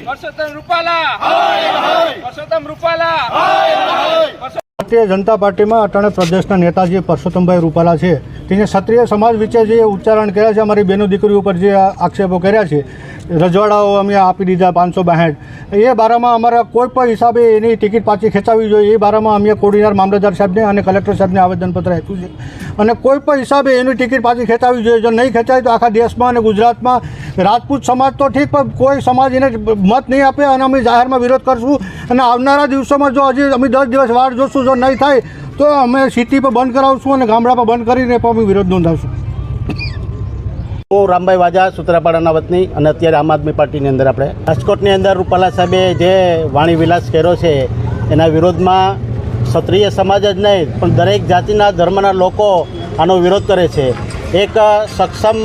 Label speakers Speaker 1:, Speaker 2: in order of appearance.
Speaker 1: પરસોત્તમ રૂપાલા પરસોત્તમ રૂપાલા
Speaker 2: ભારતીય જનતા પાર્ટીમાં અટાણે પ્રદેશના નેતાજી પરસોત્તમભાઈ રૂપાલા છે. તેને ક્ષત્રિય સમાજ વિશે જે ઉચ્ચારણ કર્યા છે, અમારી બહેનો દીકરીઓ ઉપર જે આક્ષેપો કર્યા છે, રજવાડાઓ અમે આપી દીધા 562, એ બારામાં અમારા કોઈ પણ હિસાબે એની ટિકિટ પાછી ખેંચાવી જોઈએ એ બારામાં અમે કોડીનાર મામલતદાર સાહેબને અને કલેક્ટર સાહેબને આવેદનપત્ર આપ્યું છે. અને કોઈ પણ હિસાબે એની ટિકિટ પાછી ખેંચાવી જોઈએ. જો નહીં ખેંચાય તો આખા દેશમાં અને ગુજરાતમાં રાજપૂત સમાજ તો ઠીક, પણ કોઈ સમાજ એને મત નહીં આપે અને અમે જાહેરમાં વિરોધ કરશું. અને આવનારા દિવસોમાં જો હજી અમે 10 દિવસ વાટ જોશું, જો નહીં થાય તો અમે સિટી પર બંધ કરાવશું અને ગામડા પર બંધ કરીને પણ અમે વિરોધ નોંધાવશું.
Speaker 3: હું રામભાઈ વાજા, સૂત્રાપાડાના વતની, અને અત્યારે આમ આદમી પાર્ટીની અંદર આપણે રાજકોટની અંદર રૂપાલા સાહેબે જે વાણી વિલાસ કર્યો છે એના વિરોધમાં ક્ષત્રિય સમાજ જ નહીં પણ દરેક જાતિના ધર્મના લોકો આનો વિરોધ કરે છે. એક સક્ષમ